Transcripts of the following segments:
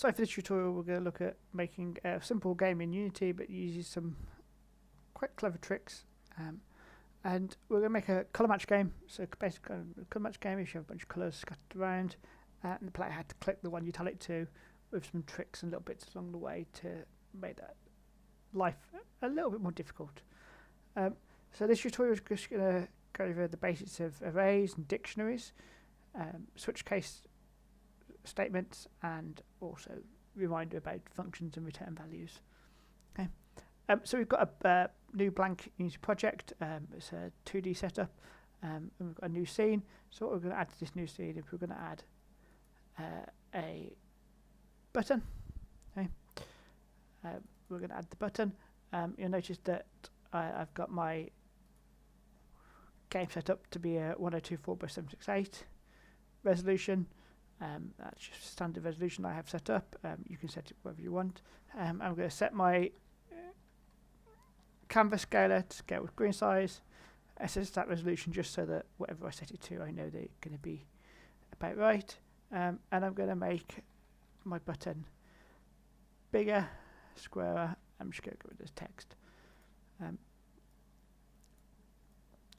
So for this tutorial we're going to look at making a simple game in Unity, but uses some quite clever tricks, and we're going to make a colour match game. So basically a colour match game is you have a bunch of colours scattered around, and the player had to click the one you tell it to, with some tricks and little bits along the way to make that life a little bit more difficult. So this tutorial is just going to go over the basics of arrays and dictionaries, switch case statements, and also remind you about functions and return values. Okay. So we've got a new blank Unity project. It's a 2D setup, and we've got a new scene. So what we're going to add to this new scene is we're going to add a button. Okay. We're going to add the button. You'll notice that I've got my game set up to be a 1024x768 resolution. That's just standard resolution I have set up. You can set it wherever you want. I'm going to set my canvas scaler to scale with screen size. I set that resolution just so that whatever I set it to, I know they're going to be about right. And I'm going to make my button bigger, squarer. I'm just going to go with this text. And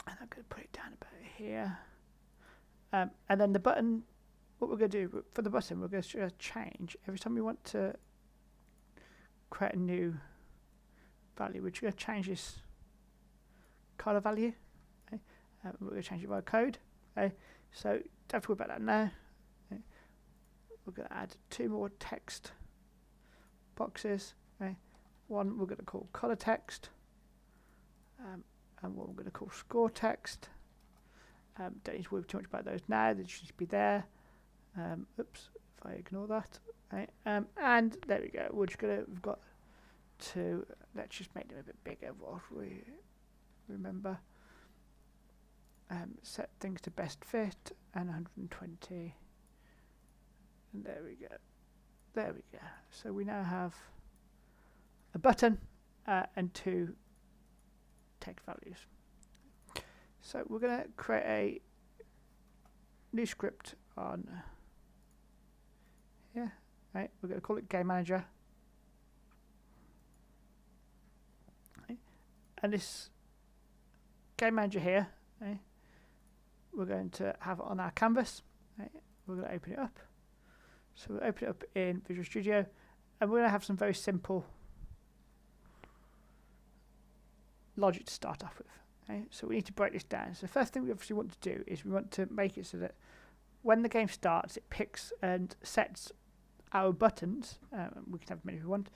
I'm going to put it down about here. And then the button, what we're going to do for the button, we're going to change every time we want to create a new value. We're just going to change this color value. Okay? We're going to change it by code. Okay? So don't have to worry about that now. Okay? We're going to add 2 more text boxes. Okay? One we're going to call color text, and one we're going to call score text. Don't need to worry too much about those now, they should just be there. Oops, if I ignore that. Right. And there we go. We've got to, let's just make them a bit bigger what we remember. Set things to best fit and 120. And there we go. There we go. So we now have a button and 2 text values. So we're going to create a new script on here. Right, we're going to call it Game Manager. Right. And this Game Manager here, right, we're going to have it on our canvas. Right. We're going to open it up. So we'll open it up in Visual Studio, and we're going to have some very simple logic to start off with. Okay, so we need to break this down. So the first thing we obviously want to do is we want to make it so that when the game starts, it picks and sets our buttons, we can have many if we want,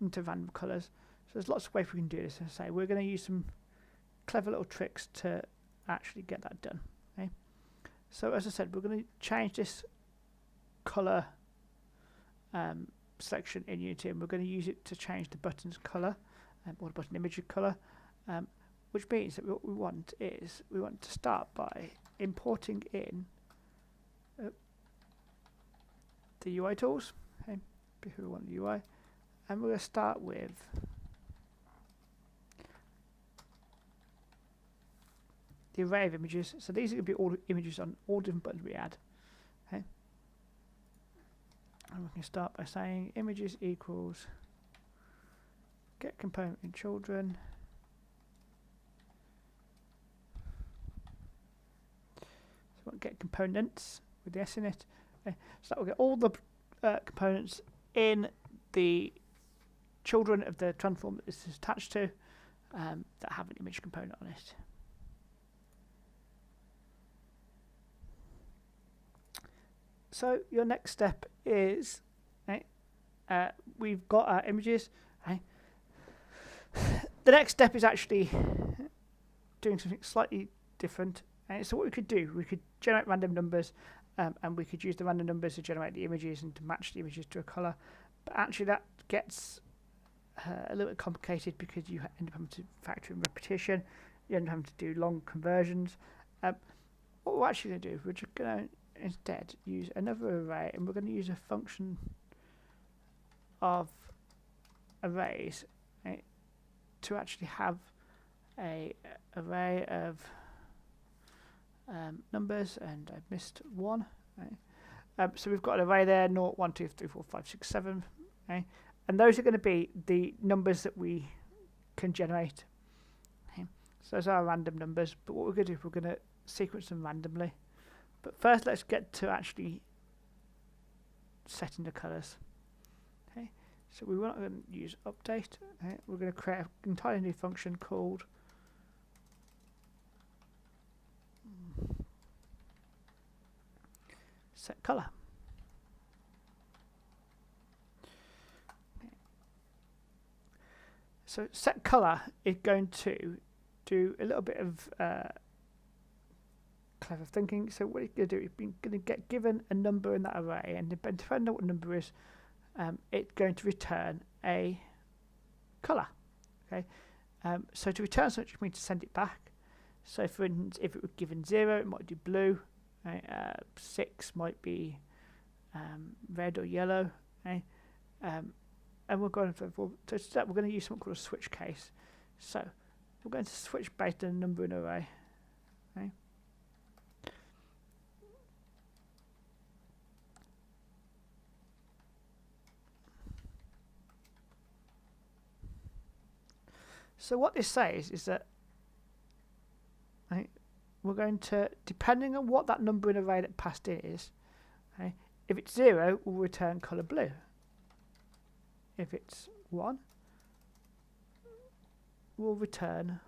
into random colours. So there's lots of ways we can do this. As I say, we're going to use some clever little tricks to actually get that done. Okay? So as I said, we're going to change this colour selection in Unity, and we're going to use it to change the button's colour, or the button image colour. Which means that what we want is we want to start by importing in the UI tools. Okay, because we want the UI, and we're going to start with the array of images. So these are going to be all the images on all different buttons we add. Okay, and we can start by saying images equals get component in children. So we'll get components with the S in it. Okay. So that will get all the components in the children of the transform that this is attached to, that have an image component on it. So your next step is, we've got our images. Okay. The next step is actually doing something slightly different. So what we could do, we could generate random numbers, and we could use the random numbers to generate the images and to match the images to a colour. But actually that gets a little bit complicated because you end up having to factor in repetition, you end up having to do long conversions. What we're actually going to do, we're just going to instead use another array, and we're going to use a function of arrays, right, to actually have a array of numbers, and I've missed one. Right? So we've got an array there, 0, 1, 2, 3, 4, 5, 6, 7. Okay? And those are going to be the numbers that we can generate. Okay? So those are our random numbers. But what we're going to do is we're going to sequence them randomly. But first, let's get to actually setting the colours. Okay? So we want to use update. Okay? We're going to create an entirely new function called set color. Okay. So set color is going to do a little bit of clever thinking. So what it's going to do is going to get given a number in that array, and depending on what number is, it's going to return a color. Okay. So to return something, we need to send it back. So for instance, if it was given 0, it might do blue. 6 might be red or yellow. Okay? And we're going to we're going to use something called a switch case. So we're going to switch based on a number in an array. Okay? So what this says is that we're going to, depending on what that number in an array that passed in is, okay, if it's 0, we'll return colour blue. If it's 1, we'll return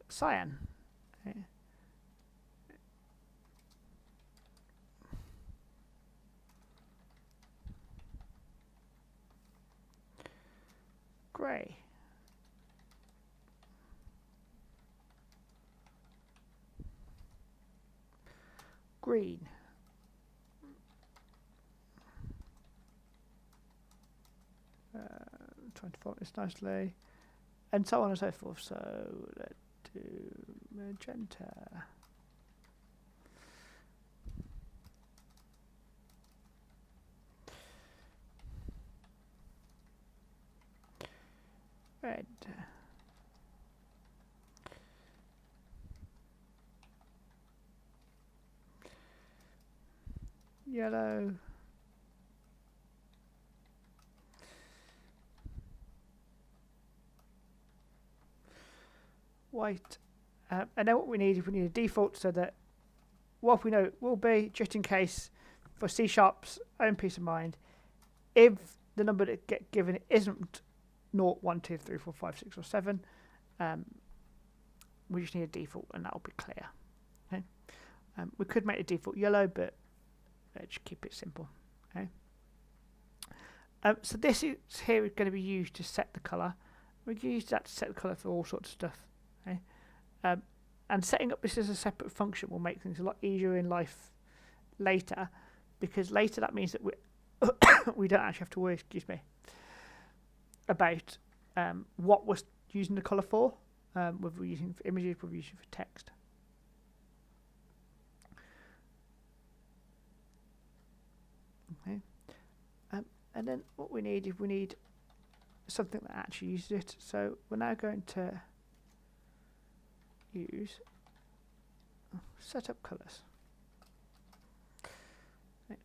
cyan. Okay. Grey. Green. Trying to font this nicely, and so on and so forth. So let's do magenta. Red. Yellow. White. And then what we need is we need a default, so that what we know it will be, just in case, for C#'s own peace of mind, if the number that get given isn't 0, 1, 2, 3, 4, 5, 6 or 7, we just need a default and that will be clear. Okay? We could make the default yellow, but let's keep it simple. Okay? So this is here is going to be used to set the colour. We can use that to set the colour for all sorts of stuff. Okay? And setting up this as a separate function will make things a lot easier in life later, because later that means that we we don't actually have to worry, about what we're using the colour for, whether we're using it for images, whether we're using it for text. Okay. And then what we need is we need something that actually uses it. So we're now going to use set up colours. Okay.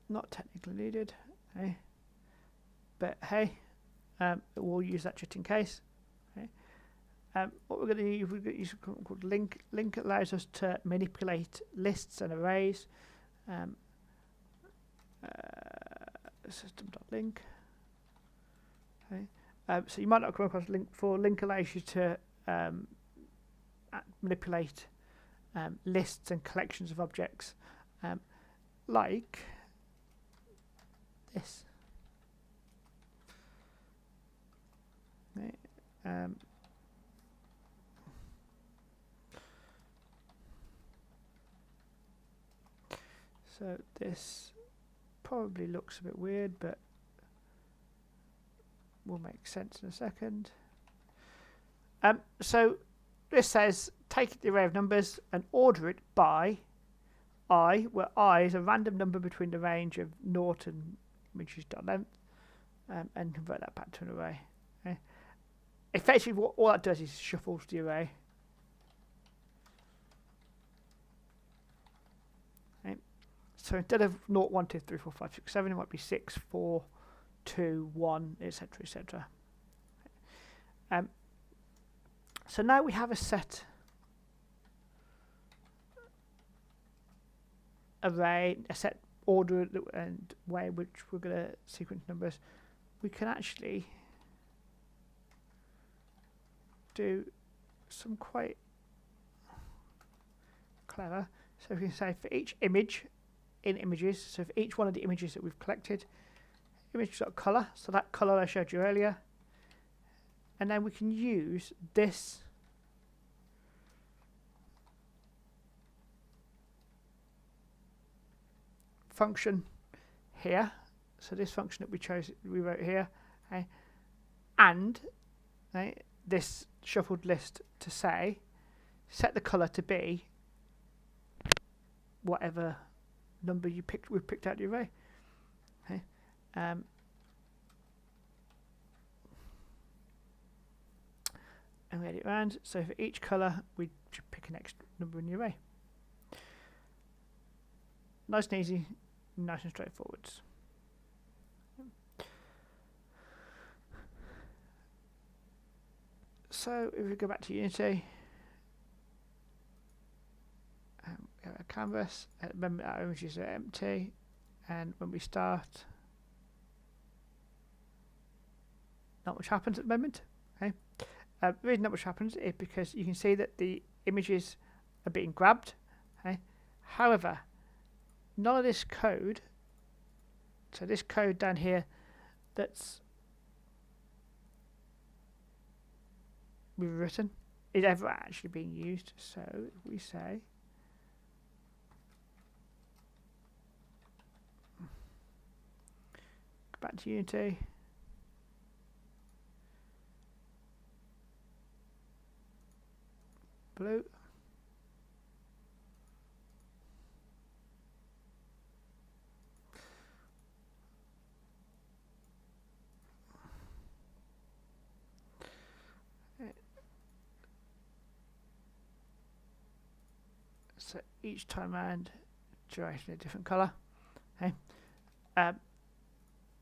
Not technically needed, okay. But hey, we'll use that just in case. Okay. What we're going to use, we're going to use something called link. Link allows us to manipulate lists and arrays. System.link. Okay. So you might not come across link before. Link allows you to manipulate lists and collections of objects, like this. Okay. So this probably looks a bit weird, but will make sense in a second. So this says take the array of numbers and order it by I, where I is a random number between the range of 0 and images.length, and convert that back to an array. Okay. Effectively, what all that does is shuffles the array. Okay. So instead of 0, 1, 2, 3, 4, 5, 6, 7, it might be 6, 4, 2, 1, etc., etc. So now we have a set array, a set order and way in which we're going to sequence numbers. We can actually do some quite clever. So we can say for each image in images, so for each one of the images that we've collected, image.color, so that color I showed you earlier, and then we can use this function here, so this function that we wrote here, okay, and okay, this shuffled list to say set the color to be whatever number we've picked out the array. Okay. And we edit around, so for each color we should pick an extra number in the array. Nice and easy, nice and straightforward. So if we go back to Unity, we have a canvas, remember our images are empty, and when we start, not much happens at the moment. Okay. The reason not much happens is because you can see that the images are being grabbed. Okay. However, none of this code, so this code down here that's we've written, is ever actually being used. So if we say go back to Unity, blue, so each time around duration a different color. Okay.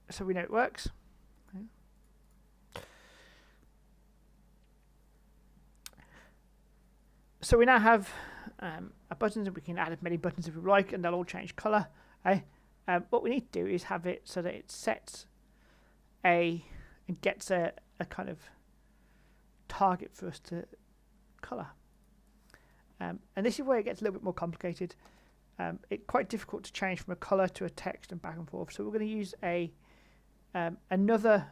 So we know it works. Okay. So we now have our buttons, and we can add as many buttons as we like, and they'll all change color. Okay. What we need to do is have it so that it sets and gets a kind of target for us to color. And this is where it gets a little bit more complicated. It's quite difficult to change from a color to a text and back and forth. So we're going to use another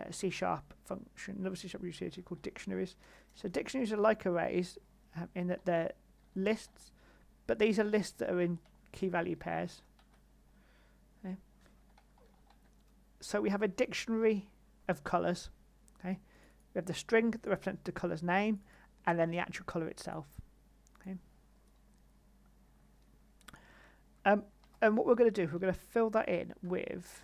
C# function, another C# utility called dictionaries. So dictionaries are like arrays in that they're lists, but these are lists that are in key value pairs. Okay. So we have a dictionary of colors. Okay. We have the string that represents the color's name, and then the actual color itself. Okay. And what we're going to do, we're going to fill that in with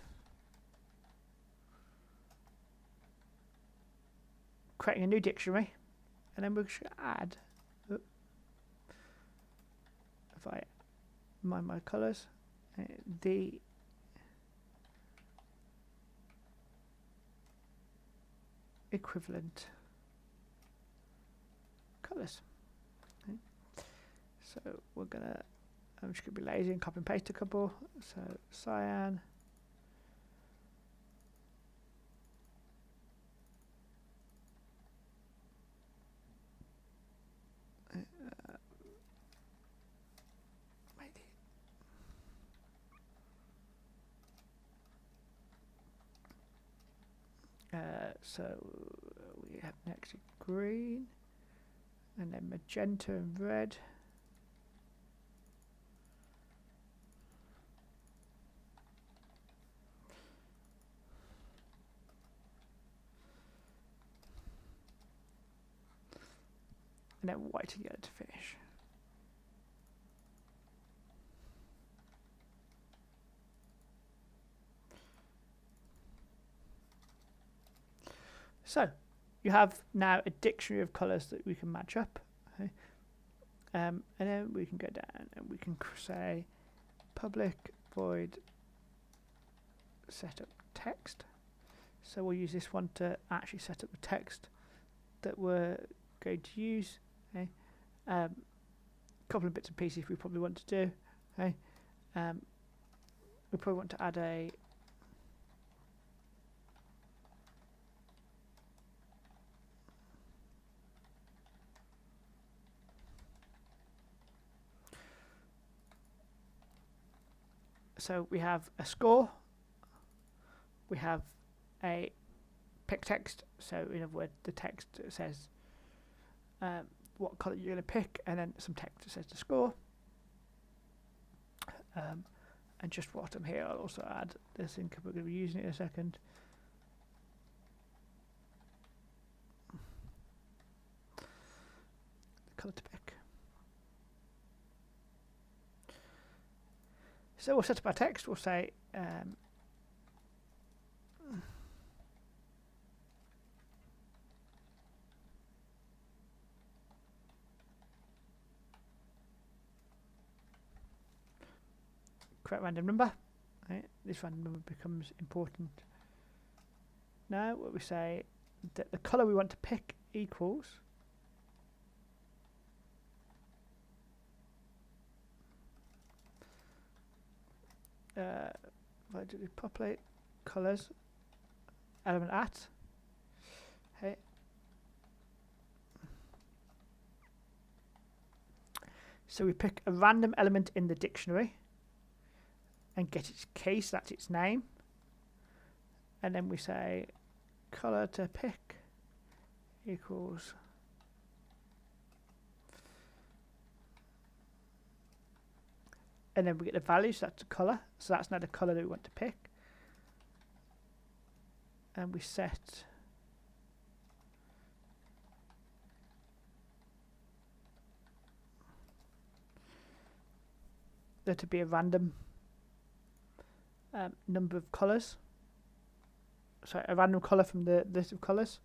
creating a new dictionary, and then we should add, if I mind my colors, the equivalent colors. Okay. So we're gonna, I'm just gonna be lazy and copy and paste a couple. So cyan, so we have next green, and then magenta and red. and then white and yellow to finish. So you have now a dictionary of colours that we can match up. Okay? And then we can go down and we can say public void setup text. So we'll use this one to actually set up the text that we're going to use. Okay? Couple of bits and pieces we probably want to do. Okay? We probably want to add a so we have a score, we have a pick text, so in other words the text that says what colour you're going to pick, and then some text that says the score. And just bottom here I'll also add this thing because we're going to be using it in a second. The colour to pick. So we'll set up our text, we'll say create random number. Right? This random number becomes important. Now what we say that the colour we want to pick equals why do we populate colours element at, okay. So we pick a random element in the dictionary and get its key, so that's its name, and then we say colour to pick equals and then we get the value, so that's the colour, so that's now the colour that we want to pick, and we set there to be a random number of colours, sorry, a random colour from the list of colours.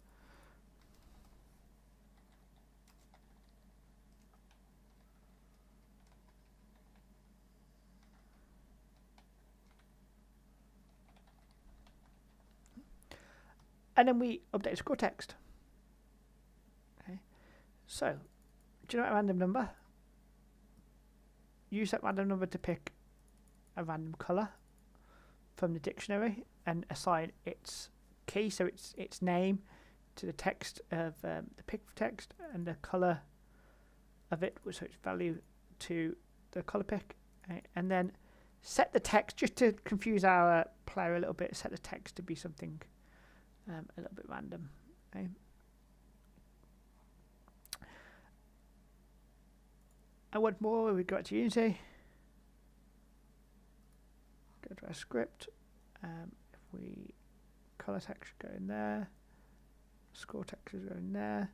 And then we update the score text. Okay. So, generate a random number. Use that random number to pick a random colour from the dictionary and assign its key, so its name, to the text of the pick text, and the colour of it, so its value to the colour pick, and then set the text, just to confuse our player a little bit, set the text to be something a little bit random. Okay. And one more, we go to Unity, go to our script, if we colour text should go in there, score text should go in there,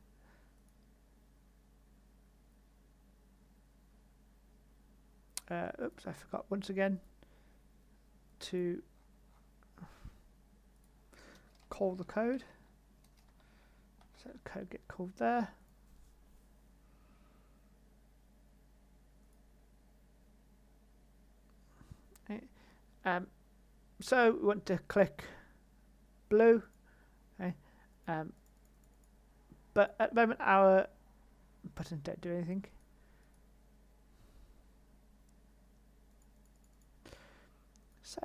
oops, I forgot once again to call the code, so the code get called there. Okay. So we want to click blue, okay. But at the moment our buttons don't do anything. So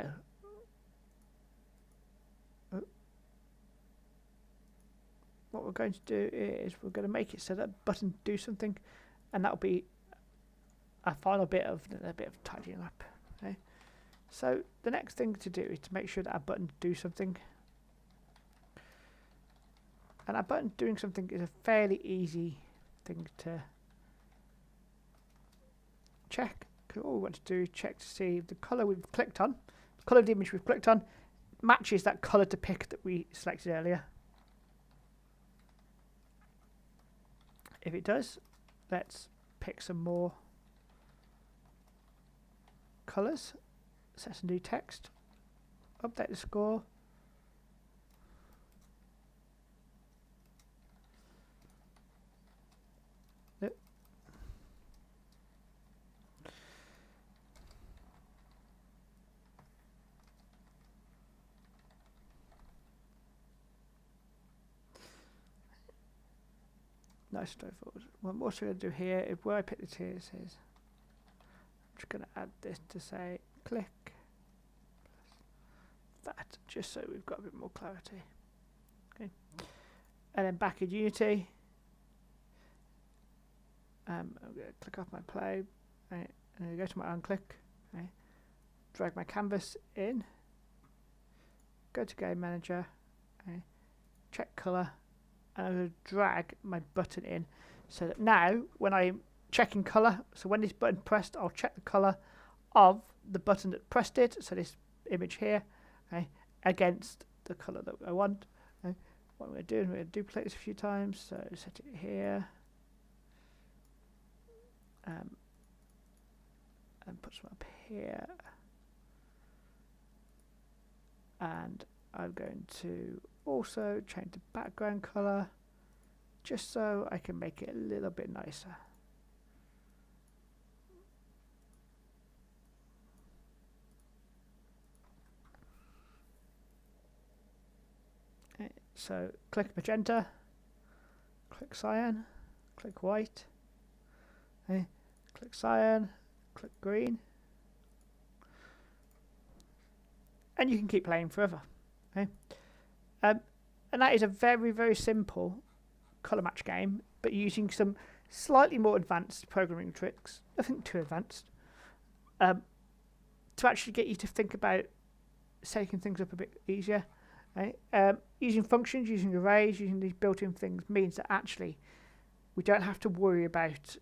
what we're going to do is we're going to make it so that button do something, and that'll be our final bit of tidying up. Okay. So the next thing to do is to make sure that our buttons do something, and our button doing something is a fairly easy thing to check, because all we want to do is check to see if the colour we've clicked on, the colour of the image we've clicked on, matches that colour to pick that we selected earlier. If it does, let's pick some more colours, set some new text, update the score. Nice straightforward. What I'm also going to do here, if where I pick the tiers is, I'm just going to add this to say click that, just so we've got a bit more clarity. Okay, and then back in Unity, I'm going to click off my play, right, and I go to my unclick, right, drag my canvas in, go to Game Manager, right, check colour, and I'm going to drag my button in so that now when I'm checking colour, so when this button pressed, I'll check the colour of the button that pressed it, so this image here, okay, against the colour that I want. Okay. What I'm going to do is I'm going to duplicate this a few times, so set it here, and put some up here, and I'm going to also change the background colour just so I can make it a little bit nicer. Okay, so click magenta, click cyan, click white, okay, click cyan, click green, and you can keep playing forever. Okay. And that is a very, very simple ColourMatch game, but using some slightly more advanced programming tricks, nothing too advanced, to actually get you to think about setting things up a bit easier. Right? Using functions, using arrays, using these built-in things means that actually we don't have to worry about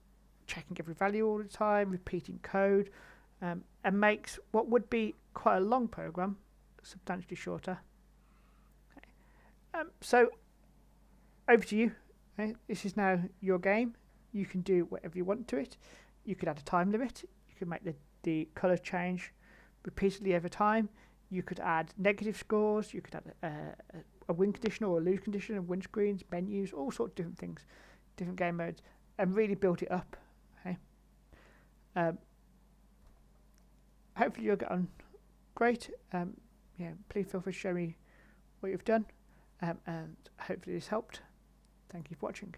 checking every value all the time, repeating code, and makes what would be quite a long program substantially shorter. So over to you. Okay? This is now your game. You can do whatever you want to it. You could add a time limit. You can make the colour change repeatedly over time. You could add negative scores. You could add a win condition or a lose condition, and win screens, menus, all sorts of different things, different game modes, and really build it up. Okay. Hopefully you'll get on great. Yeah, please feel free to show me what you've done. And hopefully this helped. Thank you for watching.